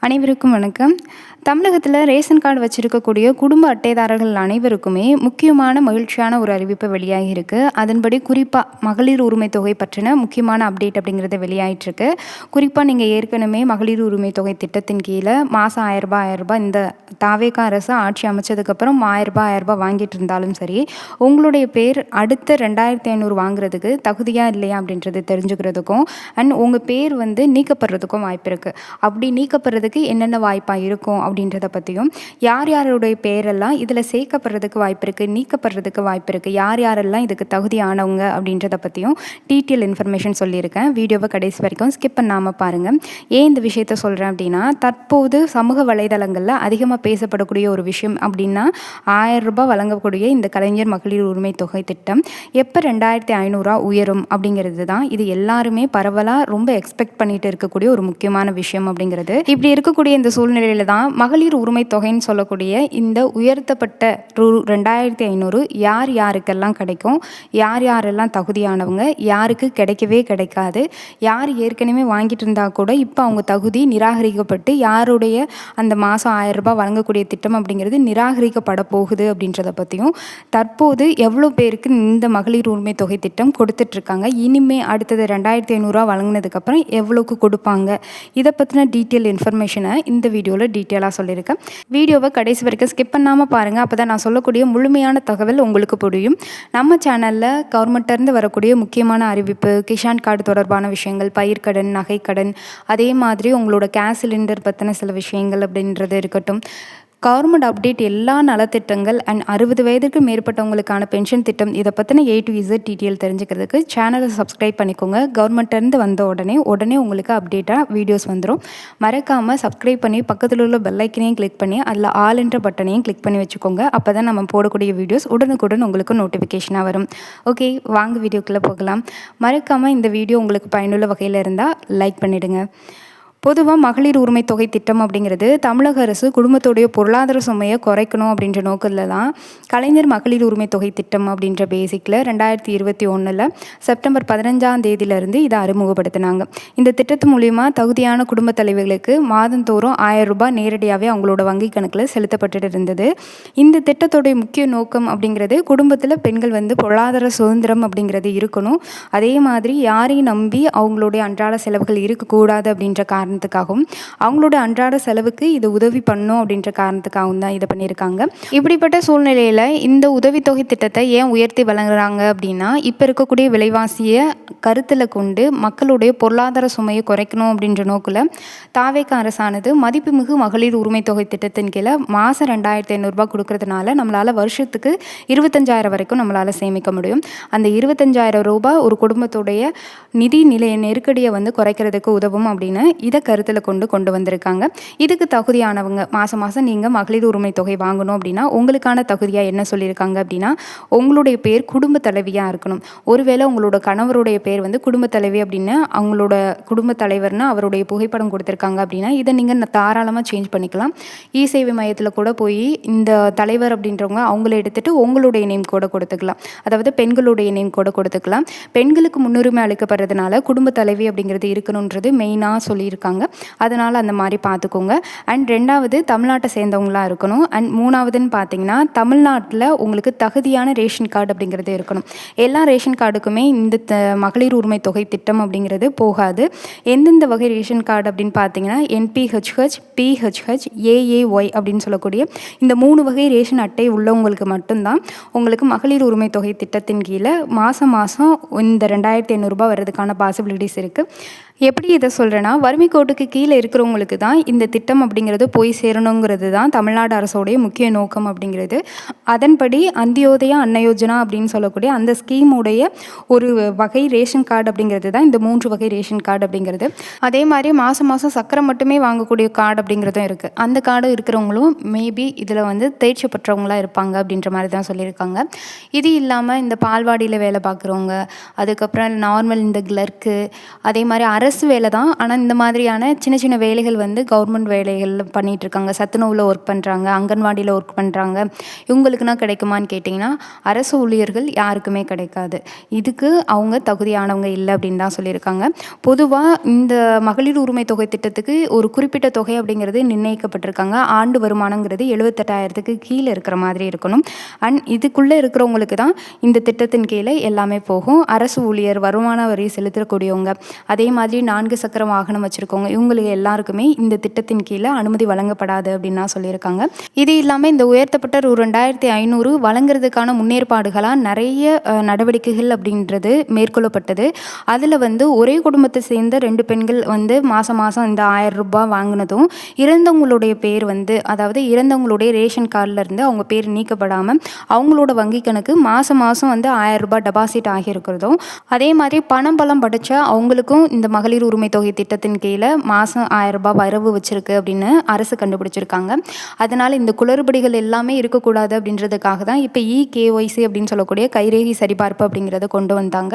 அனைவருக்கும் வணக்கம். தமிழகத்தில் ரேஷன் கார்டு வச்சிருக்கக்கூடிய குடும்ப அட்டைதாரர்கள் அனைவருக்குமே முக்கியமான மகிழ்ச்சியான ஒரு அறிவிப்பு வெளியாகியிருக்கு. அதன்படி குறிப்பாக மகளிர் உரிமை தொகை பற்றின முக்கியமான அப்டேட் அப்படிங்கிறது வெளியாகிட்டுருக்கு. குறிப்பாக நீங்கள் ஏற்கனவே மகளிர் உரிமை தொகை திட்டத்தின் கீழே மாதம் ரூ. 1000 இந்த தாவேகா அரசு ஆட்சி அமைச்சதுக்கப்புறம் ரூ. 1000 வாங்கிட்டு இருந்தாலும் சரி, உங்களுடைய பேர் அடுத்த 2500 வாங்குறதுக்கு தகுதியாக இல்லையா அப்படின்றது தெரிஞ்சுக்கிறதுக்கும் அண்ட் உங்கள் பேர் நீக்கப்படுறதுக்கும் வாய்ப்பு இருக்குது. அப்படி நீக்கப்படுறதுக்கு என்னென்ன வாய்ப்பாக இருக்கும் அப்படின்றத பற்றியும், யார் யாருடைய பேரெல்லாம் இதில் சேர்க்கப்படுறதுக்கு வாய்ப்பு இருக்குது, நீக்கப்படுறதுக்கு வாய்ப்பு இருக்குது, யார் யாரெல்லாம் இதுக்கு தகுதியானவங்க அப்படின்றத பற்றியும் டீட்டெயில் இன்ஃபர்மேஷன் சொல்லியிருக்கேன். வீடியோவை கடைசி வரைக்கும் ஸ்கிப் பண்ணாமல் பாருங்கள். ஏன் இந்த விஷயத்த சொல்கிறேன் அப்படின்னா, தற்போது சமூக வலைதளங்களில் அதிகமாக பேசப்படக்கூடிய ஒரு விஷயம் அப்படின்னா, ரூ. 1000 வழங்கக்கூடிய இந்த கலைஞர் மகளிர் உரிமை தொகை திட்டம் எப்போ 2500 உயரும் அப்படிங்கிறது தான். இது எல்லாருமே பரவலாக ரொம்ப எக்ஸ்பெக்ட் பண்ணிட்டு இருக்கக்கூடிய ஒரு முக்கியமான விஷயம் அப்படிங்கிறது. இப்படி இருக்கக்கூடிய இந்த சூழ்நிலையில தான் மகளிர் உரிமை தொகைன்னு சொல்லக்கூடிய இந்த உயர்த்தப்பட்ட ரூ. 2500 யார் யாருக்கெல்லாம் கிடைக்கும், யார் யாரெல்லாம் தகுதியானவங்க, யாருக்கு கிடைக்கவே கிடைக்காது, யார் ஏற்கனவே வாங்கிட்டு இருந்தால் கூட இப்போ அவங்க தகுதி நிராகரிக்கப்பட்டு யாருடைய அந்த மாதம் ரூ. 1000 வழங்கக்கூடிய திட்டம் அப்படிங்கிறது நிராகரிக்கப்பட போகுது அப்படின்றத பற்றியும், தற்போது எவ்வளோ பேருக்கு இந்த மகளிர் உரிமை தொகை திட்டம் கொடுத்துட்ருக்காங்க, இனிமே அடுத்தது 2500 வழங்கினதுக்கப்புறம் எவ்வளோக்கு கொடுப்பாங்க, இதை பற்றின டீட்டெயில் இன்ஃபர்மேஷனை இந்த வீடியோவில் டீட்டெயிலாக சொல்லியிருக்கேன். வீடியோவை கடைசி வரைக்கும் ஸ்கிப் பண்ணாமல் பாருங்கள். அப்போ தான் நான் சொல்லக்கூடிய முழுமையான தகவல் உங்களுக்கு புரியும். நம்ம சேனலில் கவர்மெண்ட்டிலேருந்து வரக்கூடிய முக்கியமான அறிவிப்பு, கிஷான் கார்டு தொடர்பான விஷயங்கள், பயிர்க்கடன், நகைக்கடன், அதே மாதிரி உங்களோட கேஸ் சிலிண்டர் பற்றின சில விஷயங்கள் அப்படின்றது இருக்கட்டும், கவர்மெண்ட் அப்டேட், எல்லா நலத்திட்டங்கள் அண்ட் 60 வயதுக்கு மேற்பட்டவங்களுக்கான பென்ஷன் திட்டம், இதை பற்றின A to Z டீட்டெயில் தெரிஞ்சுக்கிறதுக்கு சேனலை சப்ஸ்கிரைப் பண்ணிக்கோங்க. கவர்மெண்ட்டிலேருந்து வந்த உடனே உங்களுக்கு அப்டேட்டாக வீடியோஸ் வந்துடும். மறக்காமல் சப்ஸ்கிரைப் பண்ணி பக்கத்தில் உள்ள பெல்லைக்கனையும் கிளிக் பண்ணி அதில் ஆல் என்ற பட்டனையும் கிளிக் பண்ணி வச்சுக்கோங்க. அப்போ தான் நம்ம போடக்கூடிய வீடியோஸ் உடனுக்குடன் உங்களுக்கு நோட்டிஃபிகேஷனாக வரும். ஓகே, வாங்க வீடியோக்குள்ளே போகலாம். மறக்காமல் இந்த வீடியோ உங்களுக்கு பயனுள்ள வகையில் இருந்தால் லைக் பண்ணிவிடுங்க. பொதுவாக மகளிர் உரிமை தொகை திட்டம் அப்படிங்கிறது தமிழக அரசு குடும்பத்துடைய பொருளாதார சுமையை குறைக்கணும் அப்படின்ற நோக்கத்தில் தான் கலைஞர் மகளிர் உரிமை தொகை திட்டம் அப்படின்ற பேசிக்கில் 2021 செப்டம்பர் 15 இதை அறிமுகப்படுத்தினாங்க. இந்த திட்டத்து மூலிமா தகுதியான குடும்ப தலைவர்களுக்கு மாதந்தோறும் ரூ. 1000 நேரடியாகவே அவங்களோட வங்கி கணக்கில் செலுத்தப்பட்டு இருந்தது. இந்த திட்டத்துடைய முக்கிய நோக்கம் அப்படிங்கிறது குடும்பத்தில் பெண்கள் பொருளாதார சுதந்திரம் அப்படிங்கிறது இருக்கணும், அதே மாதிரி யாரையும் நம்பி அவங்களுடைய அன்றாட செலவுகள் இருக்கக்கூடாது அப்படின்ற காரணத்துக்காகவும் அவங்களோட அன்றாட செலவுக்கு இது உதவி பண்ணும் அப்படின்ற காரணத்துக்காகவும் தான் இதை பண்ணியிருக்காங்க. இப்படிப்பட்ட சூழ்நிலையில் இந்த உதவித்தொகை திட்டத்தை ஏன் உயர்த்தி வழங்குறாங்க அப்படின்னா, இப்போ இருக்கக்கூடிய விலைவாசியை கருத்தில் கொண்டு மக்களுடைய பொருளாதார சுமையை குறைக்கணும் அப்படின்ற நோக்கில் தாவேகா அரசானது மதிப்புமிகு மகளிர் உரிமை தொகை திட்டத்தின் கீழே மாதம் 2500 கொடுக்கறதுனால நம்மளால் வருஷத்துக்கு 25,000 வரைக்கும் நம்மளால் சேமிக்க முடியும். அந்த 25,000 ஒரு குடும்பத்துடைய நிதி நிலை நெருக்கடியை குறைக்கிறதுக்கு உதவும் அப்படின்னு இதை கருத்தில் கொண்டு வந்திருக்காங்க. இதுக்கு தகுதியானவங்க மாதம் நீங்கள் மகளிர் உரிமை தொகை வாங்கணும் அப்படின்னா உங்களுக்கான தகுதியாக என்ன சொல்லியிருக்காங்க அப்படின்னா, உங்களுடைய பேர் குடும்ப தலைவியாக இருக்கணும். ஒருவேளை உங்களோட கணவருடைய பேர் குடும்ப தலைவி அப்படின்னு அவங்களோட குடும்ப தலைவர்னா அவருடைய புகைப்படம் கொடுத்துருக்காங்க அப்படின்னா இதை நீங்கள் தாராளமாக சேஞ்ச் பண்ணிக்கலாம். இ சேவை மையத்தில் கூட போய் இந்த தலைவர் அப்படின்றவங்க அவங்கள எடுத்துகிட்டு உங்களுடைய நேம் கூட கொடுத்துக்கலாம், அதாவது பெண்களுடைய நேம் கூட கொடுத்துக்கலாம். பெண்களுக்கு முன்னுரிமை அளிக்கப்படுறதுனால குடும்ப தலைவி அப்படிங்கிறது இருக்கணுன்றது மெயினாக சொல்லியிருக்காங்க. அதனால் அந்த மாதிரி பார்த்துக்கோங்க. அண்ட் 2வது தமிழ்நாட்டை சேர்ந்தவங்களாக இருக்கணும். அண்ட் 3வதுன்னு பார்த்தீங்கன்னா தமிழ்நாட்டில் உங்களுக்கு தகுதியான ரேஷன் கார்டு அப்படிங்கிறது இருக்கணும். எல்லா ரேஷன் கார்டுக்குமே இந்த மகளிர் உரிமை தொகை திட்டம் அப்படிங்கிறது போகாது. எந்தெந்த வகை ரேஷன் கார்டு அப்படின்னு பார்த்தீங்கன்னா NPHH, PHH, AAY அப்படின்னு சொல்லக்கூடிய இந்த 3 வகை ரேஷன் அட்டை உள்ளவங்களுக்கு மட்டும்தான் உங்களுக்கு மகளிர் உரிமை தொகை திட்டத்தின் கீழே மாதம் இந்த 2500 வர்றதுக்கான பாசிபிலிட்டிஸ் இருக்குது. எப்படி இதை சொல்கிறேன்னா, வறுமை கோட்டுக்கு கீழே இருக்கிறவங்களுக்கு தான் இந்த திட்டம் அப்படிங்கிறது போய் சேரணுங்கிறது தான் தமிழ்நாடு அரசோடைய முக்கிய நோக்கம் அப்படிங்கிறது. அதன்படி அந்தியோதயா அன்னயோஜனா அப்படின்னு சொல்லக்கூடிய அந்த ஸ்கீமுடைய ஒரு வகை ரேஷன் கார்டு அப்படிங்கிறது தான் இந்த 3 வகை ரேஷன் கார்டு அப்படிங்கிறது. அதே மாதிரி மாதம் சக்கரை மட்டுமே வாங்கக்கூடிய கார்டு அப்படிங்கிறதும் இருக்குது. அந்த கார்டு இருக்கிறவங்களும் மேபி இதில் தேர்ச்சி பெற்றவங்களாக இருப்பாங்க அப்படின்ற மாதிரி தான் சொல்லியிருக்காங்க. இது இல்லாமல் இந்த பால்வாடியில் வேலை பார்க்குறவங்க, அதுக்கப்புறம் நார்மல் இந்த கிளர்க்கு, அதே மாதிரி அரசு வேலை தான். ஆனால் இந்த மாதிரியான சின்ன சின்ன வேலைகள் வந்து கவர்மெண்ட் வேலைகள் பண்ணிகிட்ருக்காங்க. சத்துணவில் ஒர்க் பண்ணுறாங்க, அங்கன்வாடியில் ஒர்க் பண்ணுறாங்க. இவங்களுக்குனா கிடைக்குமான்னு கேட்டிங்கன்னா, அரசு ஊழியர்கள் யாருக்குமே கிடைக்காது. இதுக்கு அவங்க தகுதியானவங்க இல்லை அப்படின்னு தான் சொல்லியிருக்காங்க. பொதுவாக இந்த மகளிர் உரிமை தொகை திட்டத்துக்கு ஒரு குறிப்பிட்ட தொகை அப்படிங்கிறது நிர்ணயிக்கப்பட்டிருக்காங்க. ஆண்டு வருமானங்கிறது 78,000க்கு கீழே இருக்கிற மாதிரி இருக்கணும். அண்ட் இதுக்குள்ளே இருக்கிறவங்களுக்கு தான் இந்த திட்டத்தின் கீழே எல்லாமே போகும். அரசு ஊழியர், வருமான வரி செலுத்தக்கூடியவங்க, அதே மாதிரி 4 சக்கர வாகனம் வச்சுருக்கவங்க, இவங்களுக்கு எல்லாருக்குமே இந்த திட்டத்தின் கீழே அனுமதி வழங்கப்படாது அப்படின்னு தான் சொல்லியிருக்காங்க. இது இல்லாமல் இந்த உயர்த்தப்பட்ட ரூ. 2,500 வழங்குறதுக்கான முன்னேற்பாடுகளாக நிறைய நடவடிக்கைகள் அப்படின்றது மேற்கொள்ளப்பட்டது. அதில் வந்து ஒரே குடும்பத்தை சேர்ந்த 2 பெண்கள் வந்து மாதம் மாதம் இந்த ₹1000 வாங்கினதும், இறந்தவங்களுடைய பேர் வந்து அதாவது இறந்தவங்களுடைய ரேஷன் கார்டில் இருந்து அவங்க பேர் நீக்கப்படாமல் அவங்களோட வங்கி கணக்கு மாதம் மாதம் வந்து ₹1000 டெபாசிட் ஆகியிருக்கிறதும், அதே மாதிரி பணம் படித்தா அவங்களுக்கும் இந்த மகளிர் உரிமை தொகை திட்டத்தின் கீழே மாதம் ₹1000 வரவு வச்சிருக்கு அப்படின்னு அரசு கண்டுபிடிச்சிருக்காங்க. அதனால் இந்த குளறுபடிகள் எல்லாமே இருக்கக்கூடாது அப்படின்றதுக்காக தான் இப்போ கேஒய்சி அப்படின்னு சொல்லக்கூடிய கைரேகை சரிபார்ப்பு அப்படிங்கிறத கொண்டு வந்தாங்க.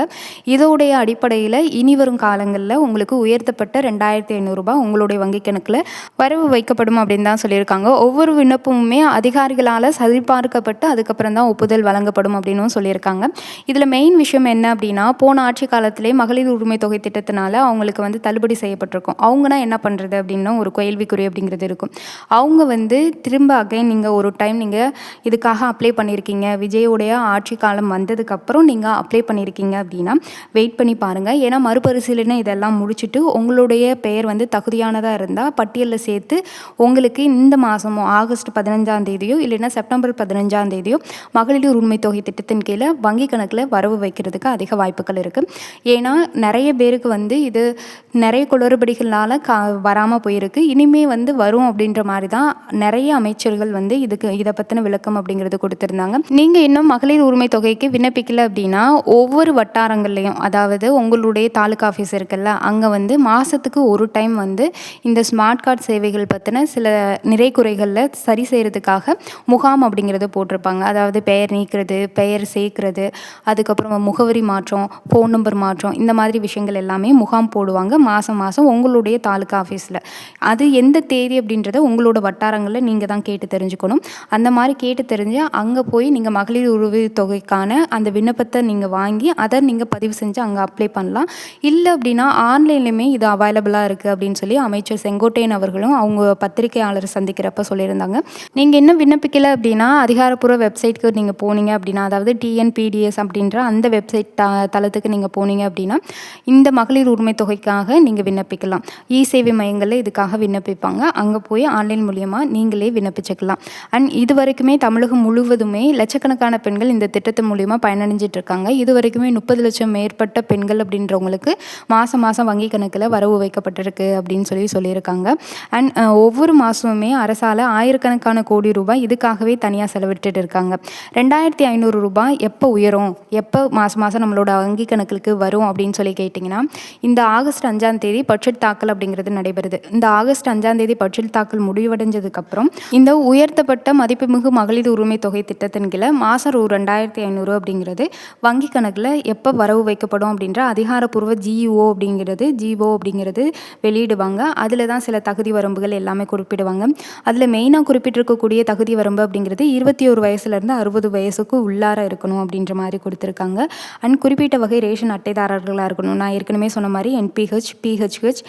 இதோடைய அடிப்படையில் இனி வரும் காலங்களில் உங்களுக்கு உயர்த்தப்பட்ட ₹2,500 உங்களுடைய வங்கி கணக்கில் வரவு வைக்கப்படும் அப்படின்னு தான் சொல்லியிருக்காங்க. ஒவ்வொரு விண்ணப்பமுமே அதிகாரிகளால் சரிபார்க்கப்பட்டு அதுக்கப்புறம் தான் ஒப்புதல் வழங்கப்படும் அப்படின்னும் சொல்லியிருக்காங்க. இதில் மெயின் விஷயம் என்ன அப்படின்னா, போன ஆட்சி காலத்திலே மகளிர் உரிமை தொகை திட்டத்தினால அவங்களுக்கு வந்து தள்ளுபடி செய்யப்பட்டிருக்கும். அவங்கன்னா என்ன பண்ணுறது அப்படின்னு ஒரு கேள்விக்குறி அப்படிங்கிறது இருக்கும். அவங்க வந்து திரும்ப அகைன் நீங்கள் ஒரு டைம் நீங்கள் இதுக்காக அப்ளை பண்ணியிருக்கீங்க, விஜயோடைய ஆட்சி காலம் வந்ததுக்கப்புறம் நீங்கள் அப்ளை பண்ணியிருக்கீங்க அப்படின்னா வெயிட் பண்ணி பாருங்கள். ஏன்னா மறுபரிசீலனை இதெல்லாம் முடிச்சுட்டு உங்களுடைய பெயர் வந்து தகுதியானதாக இருந்தால் பட்டியலில் சேர்த்து உங்களுக்கு இந்த மாதமோ ஆகஸ்ட் 15ஆம் தேதியோ இல்லைன்னா செப்டம்பர் 15ஆம் தேதியோ மகளிர் உரிமை தொகை திட்டத்தின் கீழே வங்கி கணக்கில் வரவு வைக்கிறதுக்கு அதிக வாய்ப்புகள் இருக்குது. ஏன்னா நிறைய பேருக்கு வந்து இது நிறைய குளறுபடிகளால் வராமல் போயிருக்கு. இனிமே வந்து வரும் அப்படின்ற மாதிரி தான் நிறைய அமைச்சர்கள் வந்து இதை பற்றின விளக்கம் அப்படிங்கிறது கொடுத்துருந்தாங்க. நீங்கள் இன்னும் மகளிர் உரிமை தொகைக்கு விண்ணப்பிக்கல அப்படின்னா ஒவ்வொரு வட்டாரங்கள்லையும், அதாவது உங்களுடைய தாலுகா ஆஃபீஸ் இருக்குல்ல, அங்கே வந்து மாதத்துக்கு ஒரு டைம் வந்து இந்த ஸ்மார்ட் கார்டு சேவைகள் பற்றின சில நிறை குறைகளில் சரி செய்கிறதுக்காக முகாம் அப்படிங்கிறது போட்டிருப்பாங்க. அதாவது பெயர் நீக்கிறது, பெயர் சேர்க்கிறது, அதுக்கப்புறம் முகவரி மாற்றம், ஃபோன் நம்பர் மாற்றம், இந்த மாதிரி விஷயங்கள் எல்லாமே முகாம் போடுவாங்க மாதம் மாதம் உங்களுடைய தாலுகா ஆஃபீஸில். அது எந்த தேதி அப்படின்றத உங்களோட வட்டாரங்களில் நீங்கள் தான் கேட்டு தெரிஞ்சுக்கணும். அந்த மாதிரி கேட்டு தெரிஞ்சு அங்கே போய் நீங்கள் மகளிர் உரிமை தொகைக்கான அந்த விண்ணப்பத்தை நீங்கள் வாங்கி அதை நீங்கள் பதிவு செஞ்சு அங்கே அப்ளை பண்ணலாம். இல்லை அப்படின்னா ஆன்லைன்லையுமே இது அவைலபிளாக இருக்குது அப்படின்னு சொல்லி அமைச்சர் செங்கோட்டையன் அவர்களும் அவங்க பத்திரிகையாளர் சந்திக்கிறப்ப சொல்லியிருந்தாங்க. நீங்கள் இன்னும் விண்ணப்பிக்கலை அப்படின்னா அதிகாரப்பூர்வ வெப்சைட்க்கு நீங்கள் போனீங்க அப்படின்னா, அதாவது டிஎன்பிடிஎஸ் அப்படின்ற அந்த வெப்சைட் தளத்துக்கு நீங்கள் போனீங்க அப்படின்னா இந்த மகளிர் உரிமை தொகைக்காக நீங்கள் விண்ணப்பிக்கலாம். சேவை மையங்களில் இதுக்காக விண்ணப்பிப்பாங்க. அங்கே போய் ஆன்லைன் மூலியமாக நீங்களே விண்ணப்பிச்சுக்கலாம். அண்ட் இது வரைக்குமே தமிழகம் முழுவதுமே லட்சக்கணக்கான பெண்கள் இந்த திட்டத்தின் மூலியமாக பயனடைஞ்சிட்டு இருக்காங்க. இது வரைக்குமே 30 லட்சம் மேற்பட்ட பெண்கள் அப்படின்றவங்களுக்கு மாதம் வங்கி கணக்கில் வரவு வைக்கப்பட்டிருக்கு அப்படின்னு சொல்லியிருக்காங்க. அண்ட் ஒவ்வொரு மாதமுமே அரசால் ஆயிரக்கணக்கான கோடி ரூபாய் இதுக்காகவே தனியாக செலவிட்டு இருக்காங்க. ₹2,500 எப்போ உயரும், எப்போ மாதம் நம்மளோட வங்கி கணக்குக்கு வரும் அப்படின்னு சொல்லி கேட்டிங்கன்னா, இந்த ஆகஸ்ட் 5ஆம் தேதி பட்ஜெட் தாக்கல் அப்படிங்கிறது நடைபெறுது. இந்த ஆகஸ்ட் 5ஆம் தேதி பட்ஜெட் தாக்கல் முடிவடைஞ்சதுக்கப்புறம் இந்த உயர்த்தப்பட்ட மதிப்புமிகு மகளிர் உரிமை தொகை திட்டத்தின் கீழே மாதம் ₹2,500 அப்படிங்கிறது வங்கி கணக்கில் எப்போ வரவு வைக்கப்படும் அப்படின்ற அதிகாரப்பூர்வ ஜிஓ அப்படிங்கிறது வெளியிடுவாங்க. அதில் தான் சில தகுதி வரம்புகள் எல்லாமே குறிப்பிடுவாங்க. அதில் மெயினாக குறிப்பிட்டிருக்கக்கூடிய தகுதி வரம்பு அப்படிங்கிறது 21 வயசுலேருந்து 60 வயசுக்கு உள்ளார இருக்கணும் அப்படின்ற மாதிரி கொடுத்துருக்காங்க. அண்ட் குறிப்பிட்ட வகை ரேஷன் அட்டைதாரர்களாக இருக்கணும். நான் ஏற்கனவே சொன்ன மாதிரி NPH, PHH,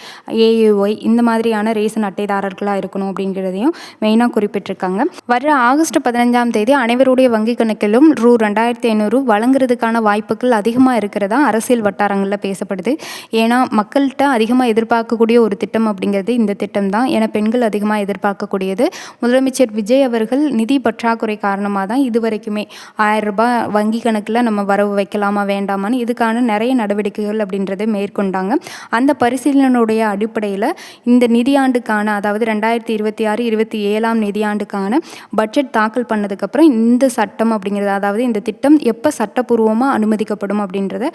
AAY இந்த மாதிரியான ரேஷன் அட்டைதாரர்களாக இருக்கணும் அப்படிங்கிறதையும் மெயினாக குறிப்பிட்டிருக்காங்க. வர ஆகஸ்ட் 15ஆம் தேதி அனைவருடைய வங்கி கணக்கிலும் ₹2,500 வழங்குறதுக்கான வாய்ப்புகள் அதிகமாக இருக்கிறதா அரசியல் வட்டாரங்களில் பேசப்படுது. ஏன்னா மக்கள்கிட்ட அதிகமாக எதிர்பார்க்கக்கூடிய ஒரு திட்டம் அப்படிங்கிறது இந்த திட்டம் தான். ஏன்னா பெண்கள் அதிகமாக எதிர்பார்க்கக்கூடியது. முதலமைச்சர் விஜய் அவர்கள் நிதி பற்றாக்குறை காரணமாக தான் இது வரைக்குமே ₹1000 வங்கி கணக்கில் நம்ம வரவு வைக்கலாமா வேண்டாமான்னு இதுக்கான நிறைய நடவடிக்கைகள் அப்படின்றத மேற்கொண்டாங்க. அந்த பரிசீலனையுடைய அடிப்படையில் இந்த நிதியாண்டுக்கான, அதாவது 2026-27ஆம் நிதியாண்டுக்கான பட்ஜெட் தாக்கல் பண்ணதுக்கப்புறம் இந்த சட்டம் அப்படிங்கிறது, அதாவது இந்த திட்டம் எப்போ சட்டப்பூர்வமாக அனுமதிக்கப்படும் அப்படின்றத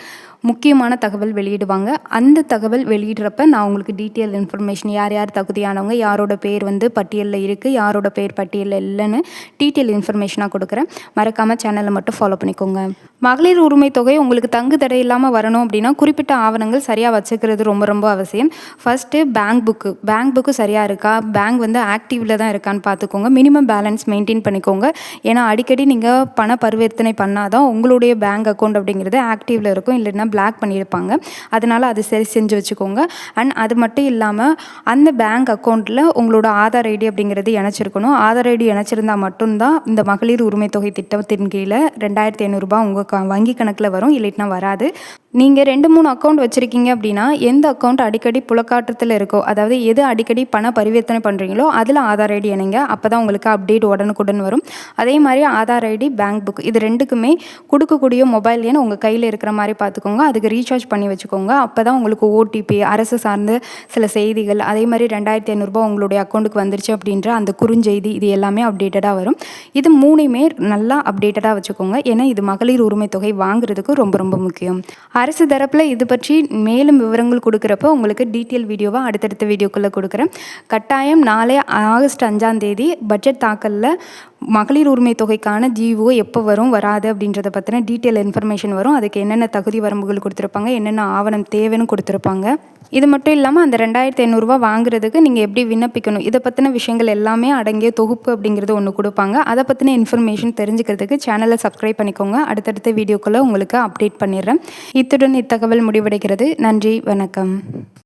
முக்கியமான தகவல் வெளியிடுவாங்க. அந்த தகவல் வெளியிடுறப்ப நான் உங்களுக்கு டீட்டெயில் இன்ஃபர்மேஷன், யார் யார் தகுதியானவங்க, யாரோட பேர் வந்து பட்டியலில் இருக்குது, யாரோட பேர் பட்டியலில் இல்லைன்னு டீட்டெயில் இன்ஃபர்மேஷனாக கொடுக்குறேன். மறக்காமல் சேனலை மட்டும் ஃபாலோ பண்ணிக்கோங்க. மகளிர் உரிமை தொகை உங்களுக்கு தங்கு தடை இல்லாமல் வரணும் அப்படின்னா குறிப்பிட்ட ஆவணங்கள் சரியாக வச்சுக்க வச்சுக்கிறது ரொம்ப ரொம்ப அவசியம். ஃபஸ்ட்டு பேங்க் புக்கு சரியாக இருக்கா, பேங்க் வந்து ஆக்டிவில் தான் இருக்கான்னு பார்த்துக்கோங்க. மினிமம் பேலன்ஸ் மெயின்டைன் பண்ணிக்கோங்க. ஏன்னா அடிக்கடி நீங்கள் பண பரிவர்த்தனை பண்ணால் தான் உங்களுடைய பேங்க் அக்கௌண்ட் அப்படிங்கிறது ஆக்டிவில் இருக்கும், இல்லைன்னா பிளாக் பண்ணியிருப்பாங்க. அதனால் அது சரி செஞ்சு வச்சுக்கோங்க. அண்ட் அது மட்டும் இல்லாமல் அந்த பேங்க் அக்கௌண்ட்டில் உங்களோட ஆதார் ஐடி அப்படிங்கிறது இணைச்சிருக்கணும். ஆதார் ஐடி இணைச்சிருந்தா மட்டும்தான் இந்த மகளிர் உரிமை தொகை திட்டத்தின் கீழே 2500 உங்கள் வங்கி கணக்கில் வரும், இல்லைன்னா வராது. நீங்கள் 2-3 அக்கௌண்ட் வச்சுருக்கீங்க அப்படின்னா எந்த அக்கௌண்ட் அடிக்கடி புழக்காட்டத்தில் இருக்கோ, அதாவது எது அடிக்கடி பண பரிவர்த்தனை பண்ணுறீங்களோ அதில் ஆதார் ஐடி இணைங்க. அப்போ தான் உங்களுக்கு அப்டேட் உடனுக்குடன் வரும். அதே மாதிரி ஆதார் ஐடி, பேங்க் புக் இது 2க்குமே கொடுக்கக்கூடிய மொபைல் எண் உங்கள் கையில் இருக்கிற மாதிரி பார்த்துக்கோங்க. அதுக்கு ரீசார்ஜ் பண்ணி வச்சுக்கோங்க. அப்போ தான் உங்களுக்கு ஓடிபி, அரசு சார்ந்த சில செய்திகள், அதே மாதிரி 2500 உங்களுடைய அக்கௌண்ட்டுக்கு வந்துருச்சு அப்படின்ற அந்த குறுஞ்செய்தி, இது எல்லாமே அப்டேட்டடாக வரும். இது 3மே நல்லா அப்டேட்டடாக வச்சுக்கோங்க. ஏன்னா இது மகளிர் உரிமை தொகை வாங்குறதுக்கு ரொம்ப ரொம்ப முக்கியம். அரசு தரப்பில் இது பற்றி மேலும் விவரங்கள் கொடுக்குறப்போ உங்களுக்கு டீட்டெயில் வீடியோவாக அடுத்தடுத்த வீடியோக்குள்ளே கொடுக்குறேன். கட்டாயம் நாளை ஆகஸ்ட் 5ஆம் தேதி பட்ஜெட் தாக்கலில் மகளிர் உரிமை தொகைக்கான ஜிஓ எப்போ வரும் வராது அப்படின்றத பற்றின டீட்டெயில் இன்ஃபர்மேஷன் வரும். அதுக்கு என்னென்ன தகுதி வரம்புகள் கொடுத்துருப்பாங்க, என்னென்ன ஆவணம் தேவைன்னு கொடுத்துருப்பாங்க. இது மட்டும் இல்லாமல் அந்த 2500 வாங்குறதுக்கு நீங்கள் எப்படி விண்ணப்பிக்கணும், இதை பற்றின விஷயங்கள் எல்லாமே அடங்கிய தொகுப்பு அப்படிங்கிறது ஒன்று கொடுப்பாங்க. அதை பற்றின இன்ஃபர்மேஷன் தெரிஞ்சுக்கிறதுக்கு சேனலை சப்ஸ்கிரைப் பண்ணிக்கோங்க. அடுத்தடுத்த வீடியோக்குள்ளே உங்களுக்கு அப்டேட் பண்ணிடுறேன். இத்துடன் இத்தகவல் முடிவடைகிறது. நன்றி, வணக்கம்.